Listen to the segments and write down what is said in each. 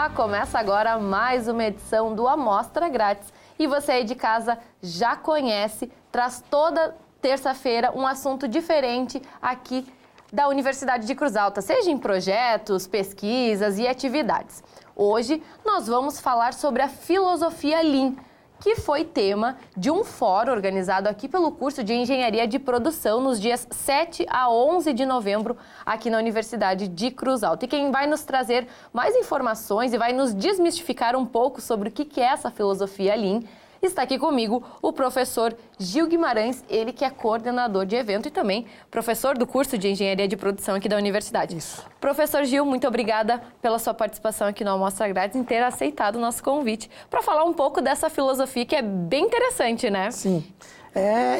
Olá, começa agora mais uma edição do Amostra Grátis. E você aí de casa já conhece, traz toda terça-feira um assunto diferente aqui da Universidade de Cruz Alta, seja em projetos, pesquisas e atividades. Hoje nós vamos falar sobre a filosofia Lean, que foi tema de um fórum organizado aqui pelo curso de Engenharia de Produção nos dias 7 a 11 de novembro, aqui na Universidade de Cruz Alta. E quem vai nos trazer mais informações e vai nos desmistificar um pouco sobre o que é essa filosofia Lean, está aqui comigo o professor Gil Guimarães, ele que é coordenador de evento e também professor do curso de Engenharia de Produção aqui da Universidade. Isso. Professor Gil, muito obrigada pela sua participação aqui no Amostra Grátis, em ter aceitado o nosso convite para falar um pouco dessa filosofia que é bem interessante, né? Sim.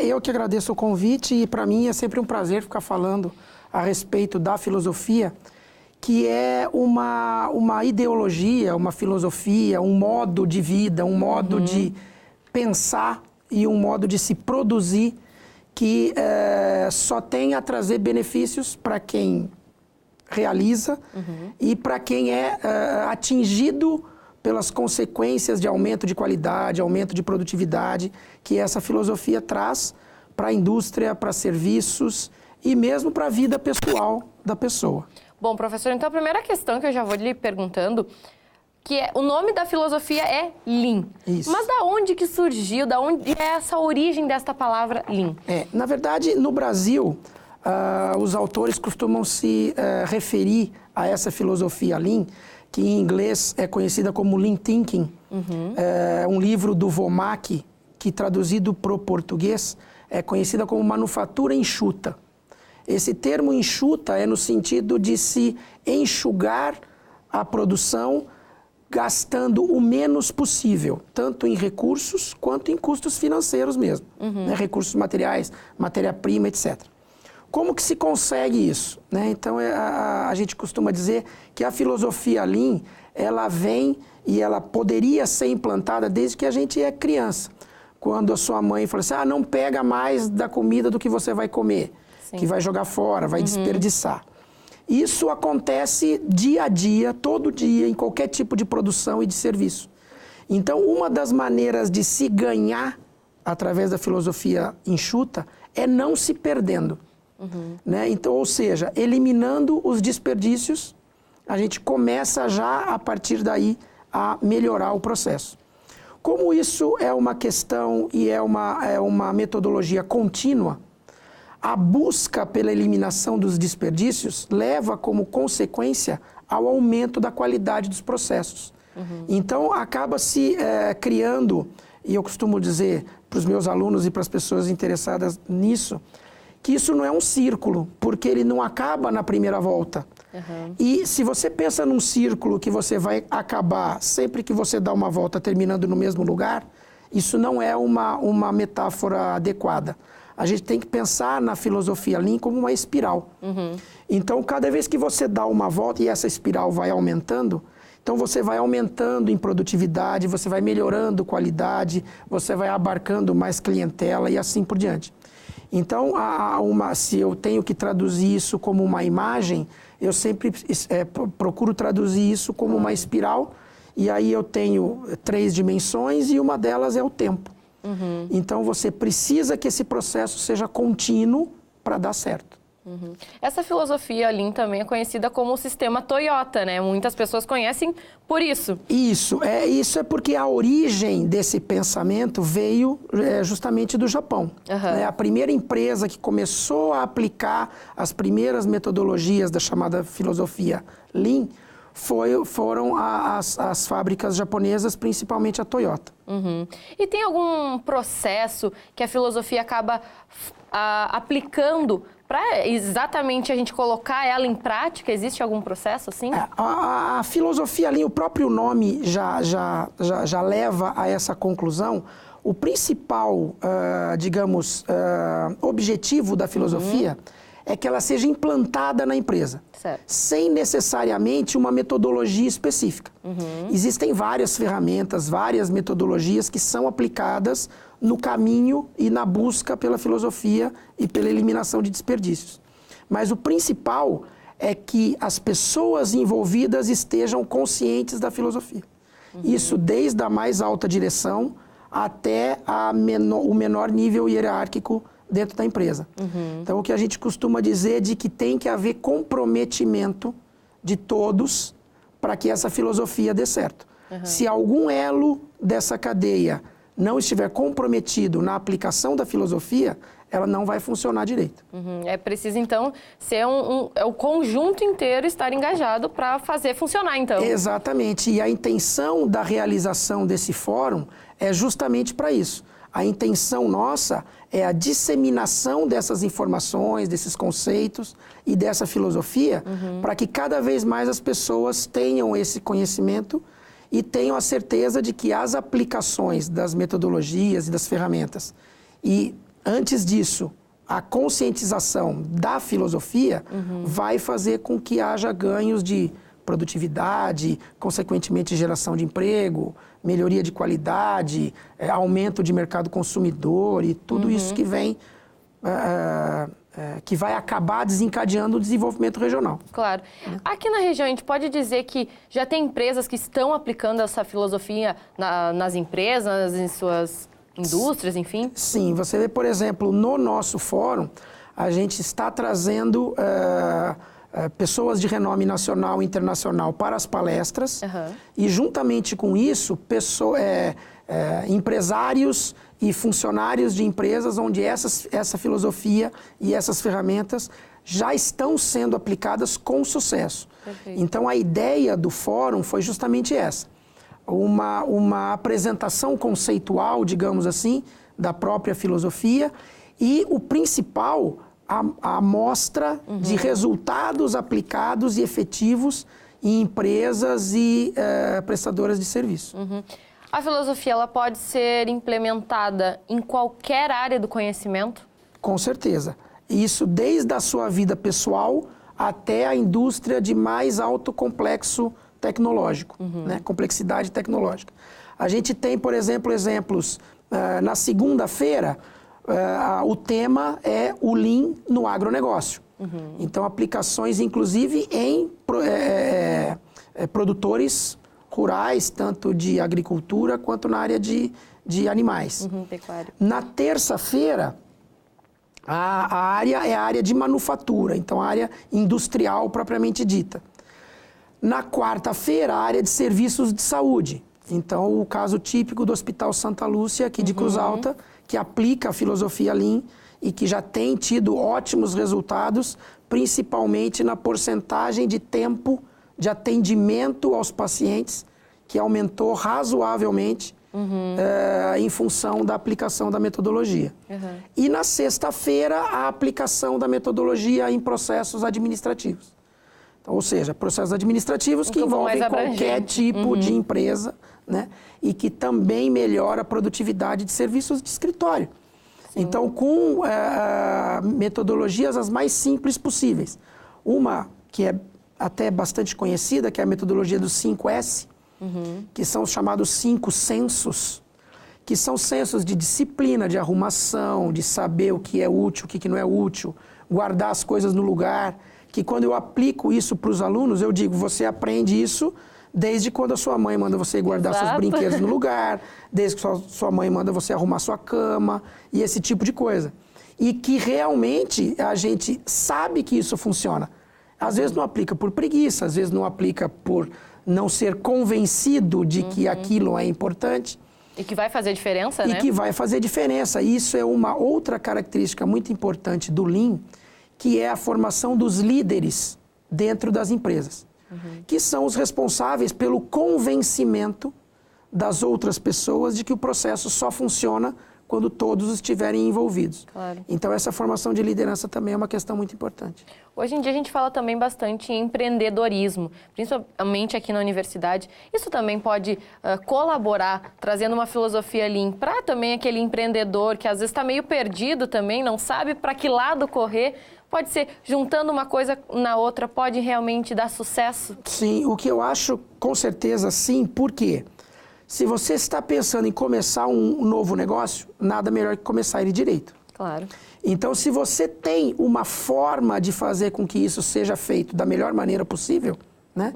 Eu que agradeço o convite e para mim é sempre um prazer ficar falando a respeito da filosofia, que é uma ideologia, uma filosofia, um modo de vida, um modo de pensar e um modo de se produzir que só tem a trazer benefícios para quem realiza e para quem é atingido pelas consequências de aumento de qualidade, aumento de produtividade, que essa filosofia traz para a indústria, para serviços e mesmo para a vida pessoal da pessoa. Bom, professor, então a primeira questão que eu já vou lhe perguntando, que é, o nome da filosofia é Lean. Isso. Mas da onde que surgiu, da onde é essa origem desta palavra Lean? Na verdade, no Brasil, os autores costumam se referir a essa filosofia Lean, que em inglês é conhecida como Lean Thinking. Um livro do Womack, que traduzido para o português é conhecida como manufatura enxuta. Esse termo enxuta é no sentido de se enxugar a produção gastando o menos possível, tanto em recursos quanto em custos financeiros mesmo, né? Recursos materiais, matéria-prima, etc. Como que se consegue isso, né? Então, a gente costuma dizer que a filosofia Lean, ela vem e ela poderia ser implantada desde que a gente é criança. Quando a sua mãe fala assim, não pega mais da comida do que você vai comer, Sim. que vai jogar fora, vai desperdiçar. Isso acontece dia a dia, todo dia, em qualquer tipo de produção e de serviço. Então, uma das maneiras de se ganhar através da filosofia enxuta é não se perdendo. Né? Então, ou seja, eliminando os desperdícios, a gente começa já, a partir daí, a melhorar o processo. Como isso é uma questão e é uma metodologia contínua, a busca pela eliminação dos desperdícios leva como consequência ao aumento da qualidade dos processos. Então, acaba-se criando, e eu costumo dizer para os meus alunos e para as pessoas interessadas nisso, que isso não é um círculo, porque ele não acaba na primeira volta. E se você pensa num círculo que você vai acabar sempre que você dá uma volta terminando no mesmo lugar, isso não é uma metáfora adequada. A gente tem que pensar na filosofia Lean como uma espiral. Então, cada vez que você dá uma volta e essa espiral vai aumentando, então você vai aumentando em produtividade, você vai melhorando qualidade, você vai abarcando mais clientela e assim por diante. Então, se eu tenho que traduzir isso como uma imagem, eu sempre procuro traduzir isso como uma espiral, e aí eu tenho 3 dimensões e uma delas é o tempo. Então, você precisa que esse processo seja contínuo para dar certo. Essa filosofia Lean também é conhecida como o sistema Toyota, né? Muitas pessoas conhecem por isso. Isso é porque a origem desse pensamento veio justamente do Japão. Né? A primeira empresa que começou a aplicar as primeiras metodologias da chamada filosofia Lean foram as fábricas japonesas, principalmente a Toyota. E tem algum processo que a filosofia acaba aplicando para exatamente a gente colocar ela em prática? Existe algum processo assim? A filosofia Lean, o próprio nome já leva a essa conclusão. O principal, objetivo da filosofia é que ela seja implantada na empresa, sem necessariamente uma metodologia específica. Existem várias ferramentas, várias metodologias que são aplicadas no caminho e na busca pela filosofia e pela eliminação de desperdícios. Mas o principal é que as pessoas envolvidas estejam conscientes da filosofia. Isso desde a mais alta direção até o menor nível hierárquico dentro da empresa. Então, o que a gente costuma dizer é de que tem que haver comprometimento de todos para que essa filosofia dê certo. Se algum elo dessa cadeia não estiver comprometido na aplicação da filosofia, ela não vai funcionar direito. É preciso, então, ser o conjunto inteiro estar engajado para fazer funcionar, então. Exatamente. E a intenção da realização desse fórum é justamente para isso. A intenção nossa é a disseminação dessas informações, desses conceitos e dessa filosofia, para que cada vez mais as pessoas tenham esse conhecimento e tenham a certeza de que as aplicações das metodologias e das ferramentas e, antes disso, a conscientização da filosofia vai fazer com que haja ganhos de produtividade, consequentemente geração de emprego, melhoria de qualidade, aumento de mercado consumidor e tudo isso que vem, que vai acabar desencadeando o desenvolvimento regional. Claro. Aqui na região, a gente pode dizer que já tem empresas que estão aplicando essa filosofia nas empresas, em suas indústrias, enfim? Sim. Você vê, por exemplo, no nosso fórum, a gente está trazendo pessoas de renome nacional e internacional para as palestras e, juntamente com isso, empresários e funcionários de empresas onde essa filosofia e essas ferramentas já estão sendo aplicadas com sucesso. Perfeito. Então, a ideia do fórum foi justamente essa. Uma apresentação conceitual, digamos assim, da própria filosofia e o principal, a amostra de resultados aplicados e efetivos em empresas e prestadoras de serviço. A filosofia, ela pode ser implementada em qualquer área do conhecimento? Com certeza. Isso desde a sua vida pessoal até a indústria de mais alto complexo tecnológico, né? Complexidade tecnológica. A gente tem, por exemplo, exemplos. Na segunda-feira, o tema é o Lean no agronegócio. Então, aplicações, inclusive, em produtores rurais, tanto de agricultura quanto na área de animais. Pecuária. Na terça-feira, a área é a área de manufatura, então a área industrial propriamente dita. Na quarta-feira, a área de serviços de saúde. Então, o caso típico do Hospital Santa Lúcia, aqui de Cruz Alta, que aplica a filosofia Lean e que já tem tido ótimos resultados, principalmente na porcentagem de tempo de atendimento aos pacientes, que aumentou razoavelmente em função da aplicação da metodologia. E na sexta-feira, a aplicação da metodologia em processos administrativos. Então, ou seja, processos administrativos que envolvem qualquer tipo de empresa, né? E que também melhora a produtividade de serviços de escritório. Sim. Então, com metodologias as mais simples possíveis. Uma que é até bastante conhecida, que é a metodologia dos 5S, que são os chamados 5 sensos, que são sensos de disciplina, de arrumação, de saber o que é útil, o que não é útil, guardar as coisas no lugar, que quando eu aplico isso para os alunos, eu digo, você aprende isso desde quando a sua mãe manda você guardar seus brinquedos no lugar, desde que sua mãe manda você arrumar sua cama, e esse tipo de coisa. E que realmente a gente sabe que isso funciona. Às vezes não aplica por preguiça, às vezes não aplica por não ser convencido de que aquilo é importante. E que vai fazer diferença, né? E que vai fazer diferença. Isso é uma outra característica muito importante do Lean, que é a formação dos líderes dentro das empresas, que são os responsáveis pelo convencimento das outras pessoas de que o processo só funciona quando todos estiverem envolvidos. Claro. Então, essa formação de liderança também é uma questão muito importante. Hoje em dia, a gente fala também bastante em empreendedorismo, principalmente aqui na universidade. Isso também pode colaborar, trazendo uma filosofia Lean para também aquele empreendedor que às vezes está meio perdido também, não sabe para que lado correr. Pode ser, juntando uma coisa na outra, pode realmente dar sucesso? Sim, o que eu acho, com certeza, sim. Por quê? Se você está pensando em começar um novo negócio, nada melhor que começar ele direito. Claro. Então, se você tem uma forma de fazer com que isso seja feito da melhor maneira possível, né?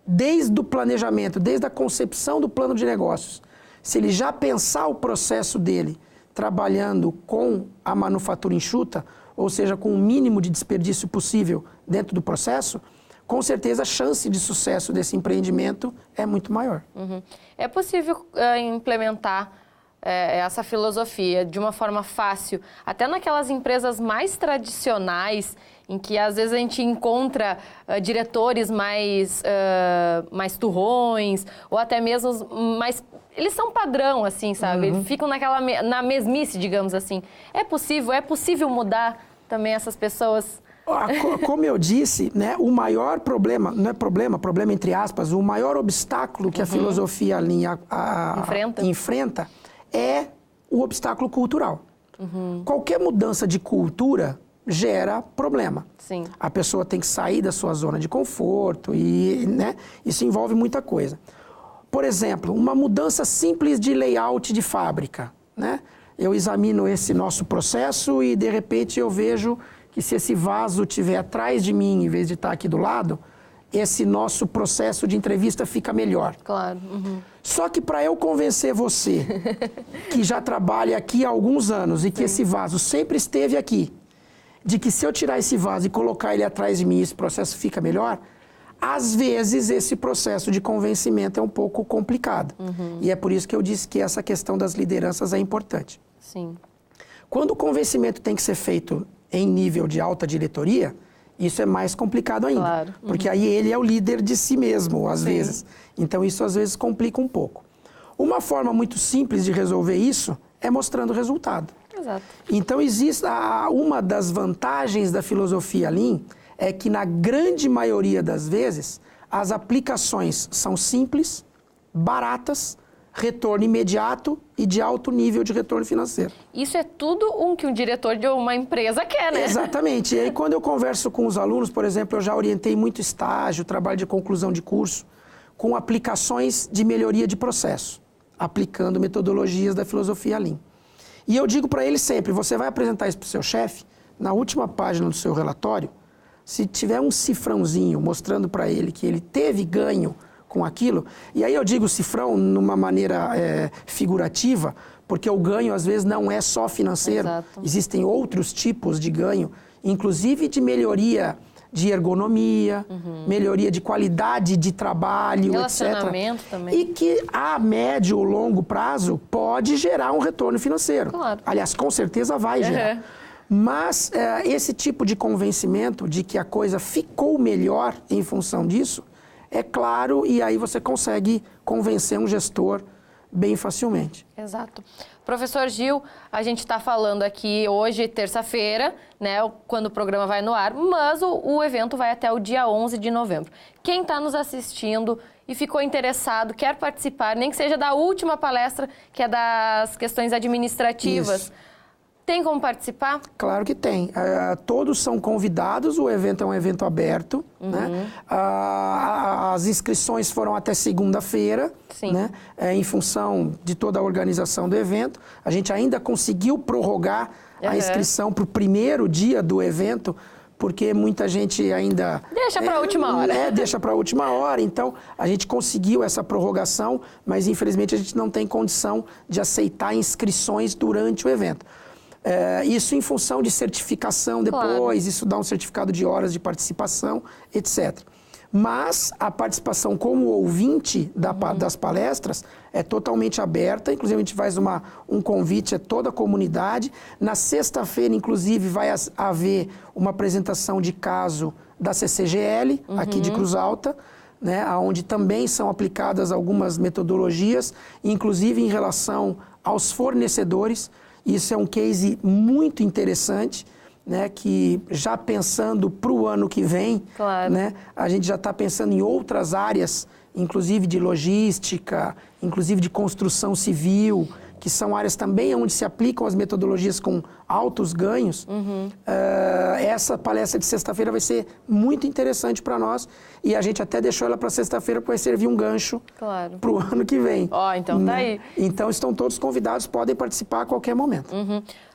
Desde o planejamento, desde a concepção do plano de negócios, se ele já pensar o processo dele trabalhando com a manufatura enxuta, ou seja, com o mínimo de desperdício possível dentro do processo, com certeza a chance de sucesso desse empreendimento é muito maior. É possível implementar essa filosofia de uma forma fácil, até naquelas empresas mais tradicionais, em que às vezes a gente encontra diretores mais turrões, ou até mesmo mais... Eles são padrão, assim, sabe? Eles ficam na mesmice, digamos assim. É possível mudar também essas pessoas? Como eu disse, né, o maior problema, não é problema entre aspas, o maior obstáculo que a filosofia Lean enfrenta é o obstáculo cultural. Qualquer mudança de cultura gera problema. Sim. A pessoa tem que sair da sua zona de conforto e, né, isso envolve muita coisa. Por exemplo, uma mudança simples de layout de fábrica, né? Eu examino esse nosso processo e, de repente, eu vejo que se esse vaso estiver atrás de mim, em vez de estar aqui do lado, esse nosso processo de entrevista fica melhor. Claro. Só que para eu convencer você, que já trabalha aqui há alguns anos e que esse vaso sempre esteve aqui, de que se eu tirar esse vaso e colocar ele atrás de mim, esse processo fica melhor, às vezes esse processo de convencimento é um pouco complicado. E é por isso que eu disse que essa questão das lideranças é importante. Sim. Quando o convencimento tem que ser feito em nível de alta diretoria, isso é mais complicado ainda. Claro. Porque aí ele é o líder de si mesmo, às vezes. Então isso às vezes complica um pouco. Uma forma muito simples de resolver isso é mostrando o resultado. Exato. Então existe uma das vantagens da filosofia Lean é que na grande maioria das vezes as aplicações são simples, baratas, retorno imediato e de alto nível de retorno financeiro. Isso é tudo que um diretor de uma empresa quer, né? Exatamente. E aí quando eu converso com os alunos, por exemplo, eu já orientei muito estágio, trabalho de conclusão de curso, com aplicações de melhoria de processo, aplicando metodologias da filosofia Lean. E eu digo para eles sempre, você vai apresentar isso para o seu chefe, na última página do seu relatório, se tiver um cifrãozinho mostrando para ele que ele teve ganho com aquilo, e aí eu digo cifrão numa maneira figurativa, porque o ganho às vezes não é só financeiro, Exato. Existem outros tipos de ganho, inclusive de melhoria de ergonomia, melhoria de qualidade de trabalho, Relacionamento etc. também. E que a médio ou longo prazo pode gerar um retorno financeiro. Claro. Aliás, com certeza vai gerar. Mas esse tipo de convencimento de que a coisa ficou melhor em função disso, é claro, e aí você consegue convencer um gestor bem facilmente. Exato. Professor Gil, a gente está falando aqui hoje, terça-feira, né, quando o programa vai no ar, mas o evento vai até o dia 11 de novembro. Quem está nos assistindo e ficou interessado, quer participar, nem que seja da última palestra, que é das questões administrativas, Isso. Tem como participar? Claro que tem. Todos são convidados, o evento é um evento aberto. Né? As inscrições foram até segunda-feira, né? Em função de toda a organização do evento. A gente ainda conseguiu prorrogar a inscrição para o primeiro dia do evento, porque muita gente ainda... Deixa para a última hora. Deixa para a última hora. Então, a gente conseguiu essa prorrogação, mas infelizmente a gente não tem condição de aceitar inscrições durante o evento. Isso em função de certificação depois, claro. Isso dá um certificado de horas de participação, etc. Mas a participação como ouvinte das palestras é totalmente aberta, inclusive a gente faz um convite a toda a comunidade. Na sexta-feira, inclusive, vai haver uma apresentação de caso da CCGL, aqui de Cruz Alta, né, onde também são aplicadas algumas metodologias, inclusive em relação aos fornecedores. Isso é um case muito interessante, né, que já pensando para o ano que vem, claro. Né, a gente já está pensando em outras áreas, inclusive de logística, inclusive de construção civil, que são áreas também onde se aplicam as metodologias com altos ganhos, essa palestra de sexta-feira vai ser muito interessante para nós e a gente até deixou ela para sexta-feira porque vai servir um gancho para o ano que vem. Ó, então tá aí. Então estão todos convidados, podem participar a qualquer momento.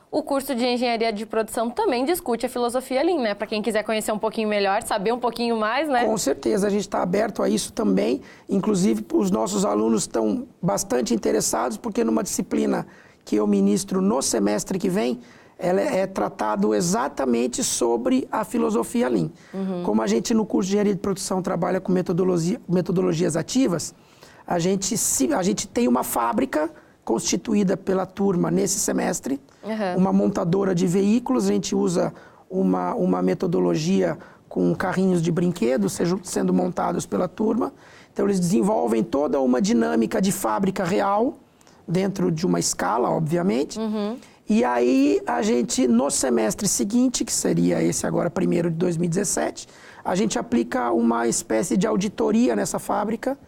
O curso de Engenharia de Produção também discute a filosofia Lean, né? Para quem quiser conhecer um pouquinho melhor, saber um pouquinho mais, né? Com certeza, a gente está aberto a isso também. Inclusive, os nossos alunos estão bastante interessados, porque numa disciplina que eu ministro no semestre que vem, ela é tratado exatamente sobre a filosofia Lean. Como a gente no curso de Engenharia de Produção trabalha com metodologias ativas, a gente tem uma fábrica constituída pela turma nesse semestre, uma montadora de veículos, a gente usa uma metodologia com carrinhos de brinquedos sendo montados pela turma. Então, eles desenvolvem toda uma dinâmica de fábrica real, dentro de uma escala, obviamente. E aí, a gente, no semestre seguinte, que seria esse agora, 1º de 2017, a gente aplica uma espécie de auditoria nessa fábrica,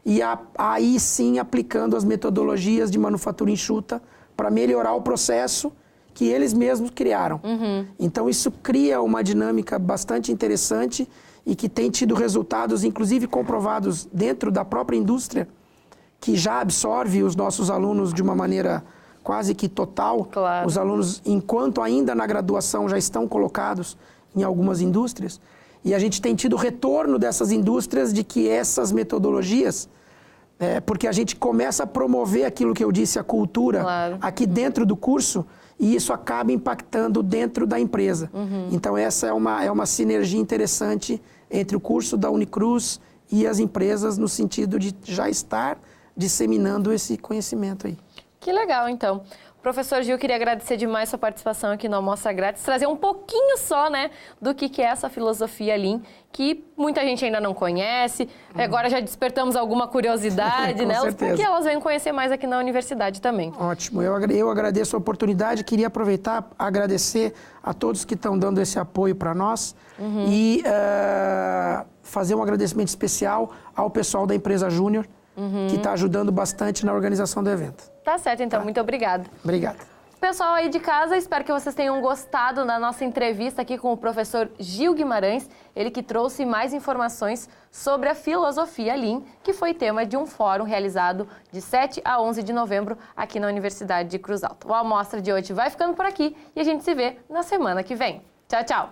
e aí sim aplicando as metodologias de manufatura enxuta para melhorar o processo que eles mesmos criaram. Então isso cria uma dinâmica bastante interessante e que tem tido resultados, inclusive comprovados dentro da própria indústria, que já absorve os nossos alunos de uma maneira quase que total. Claro. Os alunos, enquanto ainda na graduação, já estão colocados em algumas indústrias. E a gente tem tido retorno dessas indústrias de que essas metodologias, porque a gente começa a promover aquilo que eu disse, a cultura, aqui dentro do curso, e isso acaba impactando dentro da empresa. Então, essa é uma sinergia interessante entre o curso da Unicruz e as empresas, no sentido de já estar disseminando esse conhecimento aí. Que legal, então. Professor Gil, queria agradecer demais sua participação aqui no Amostra Grátis, trazer um pouquinho só, né, do que é essa filosofia Lean, que muita gente ainda não conhece. Agora já despertamos alguma curiosidade, né? Porque elas vêm conhecer mais aqui na universidade também. Ótimo. Eu agradeço a oportunidade, queria aproveitar, agradecer a todos que estão dando esse apoio para nós e fazer um agradecimento especial ao pessoal da empresa Júnior, que está ajudando bastante na organização do evento. Tá certo, então. Muito obrigada. Obrigado. Pessoal aí de casa, espero que vocês tenham gostado da nossa entrevista aqui com o professor Gil Guimarães, ele que trouxe mais informações sobre a filosofia Lean, que foi tema de um fórum realizado de 7 a 11 de novembro aqui na Universidade de Cruz Alta. O Amostra de hoje vai ficando por aqui e a gente se vê na semana que vem. Tchau, tchau!